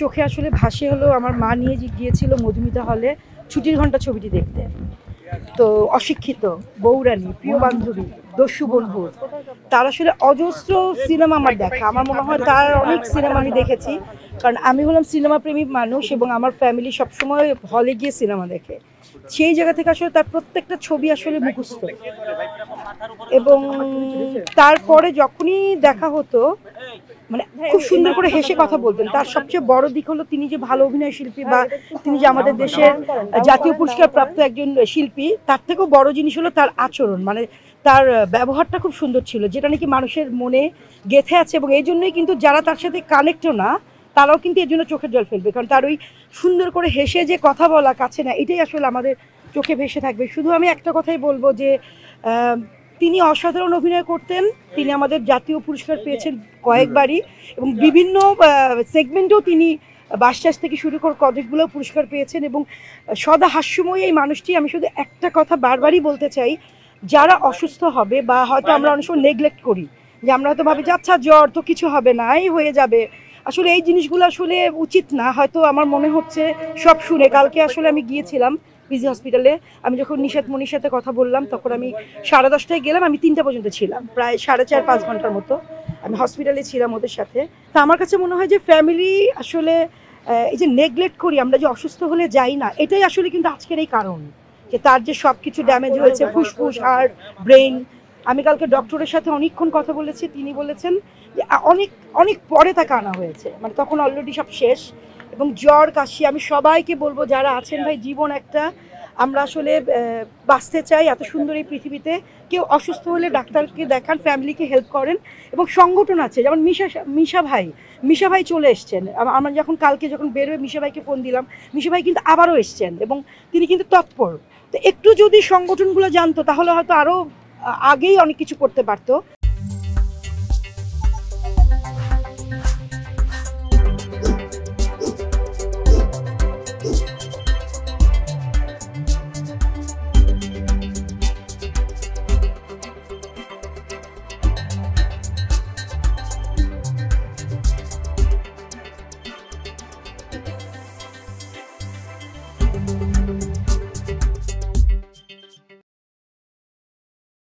চোখে আসলে ভাসে হলো আমার মা নিয়ে গিয়েছিল মধুমিতা হলে ছুটির ঘন্টা ছবিটি দেখতে। তো অশিক্ষিত, বউরানী, প্রিয় বান্ধবী, দস্যু বন্ধু, তার আসলে অজস্র সিনেমা আমার দেখা। আমার মনে হয় তার অনেক সিনেমা আমি দেখেছি, কারণ আমি হলাম সিনেমা প্রেমী মানুষ এবং আমার ফ্যামিলি সবসময় হলে গিয়ে সিনেমা দেখে। সেই জায়গা থেকে আসলে তার প্রত্যেকটা ছবি আসলে মুখস্থ। এবং তারপরে যখনই দেখা হতো, মানে খুব সুন্দর করে হেসে কথা বলতেন। তার সবচেয়ে বড় দিক হলো তিনি যে ভালো অভিনয় শিল্পী বা তিনি যে আমাদের দেশের জাতীয় পুরস্কার প্রাপ্ত একজন শিল্পী, তার থেকেও বড় জিনিস হলো তার আচরণ। মানে তার ব্যবহারটা খুব সুন্দর ছিল, যেটা নাকি মানুষের মনে গেঁথে আছে। এবং এই জন্যই কিন্তু যারা তার সাথে কানেক্টও না, তারাও কিন্তু এর জন্য চোখের জল ফেলবে, কারণ তার ওই সুন্দর করে হেসে যে কথা বলা, কাছে না, এটাই আসলে আমাদের চোখে ভেসে থাকবে। শুধু আমি একটা কথাই বলবো যে তিনি অসাধারণ অভিনয় করতেন। তিনি আমাদের জাতীয় পুরস্কার পেয়েছেন কয়েকবারই, এবং বিভিন্ন সেগমেন্টেও তিনি বাসচাষ থেকে শুরু করে অনেকগুলো পুরস্কার পেয়েছেন। এবং সদা হাস্যময়ী এই মানুষটি। আমি শুধু একটা কথা বারবারই বলতে চাই, যারা অসুস্থ হবে বা হয়তো আমরা অনেক সময় নেগলেক্ট করি, যে আমরা হয়তো ভাবি যে আচ্ছা জ্বর তো কিছু হবে না, এই হয়ে যাবে। আসলে এই জিনিসগুলো আসলে উচিত না। হয়তো আমার মনে হচ্ছে সব শুনে, কালকে আসলে আমি গিয়েছিলাম পিজি হসপিটালে। আমি যখন নিশাত মনির সাথে কথা বললাম, তখন আমি 10:30টায় গেলাম, আমি 3টা পর্যন্ত ছিলাম, প্রায় 4.5-5 ঘন্টার মতো আমি হসপিটালে ছিলাম ওদের সাথে। তা আমার কাছে মনে হয় যে ফ্যামিলি আসলে এই যে নেগলেক্ট করি, আমরা যে অসুস্থ হলে যাই না, এটাই আসলে কিন্তু আজকের এই কারণ, যে তার যে সব কিছু ড্যামেজ হয়েছে, ফুসফুস, হার্ট, ব্রেন। আমি কালকে ডক্টরের সাথে অনেকক্ষণ কথা বলেছি, তিনি বলেছেন যে অনেক অনেক পরে তাকে আনা হয়েছে, মানে তখন অলরেডি সব শেষ। এবং জ্বর, কাশি, আমি সবাইকে বলবো যারা আছেন, ভাই জীবন একটা, আমরা আসলে বাঁচতে চাই এত সুন্দর এই পৃথিবীতে। কেউ অসুস্থ হলে ডাক্তারকে দেখান, ফ্যামিলিকে হেল্প করেন। এবং সংগঠন আছে, যেমন মিশা ভাই চলে এসছেন। আমরা যখন কালকে যখন বেরোয় মিশা ভাইকে ফোন দিলাম, মিশা ভাই কিন্তু আবারও এসছেন এবং তিনি কিন্তু তৎপর। তো একটু যদি সংগঠনগুলো জানতো, তাহলে হয়তো আরও আগেই অনেক কিছু করতে পারতো।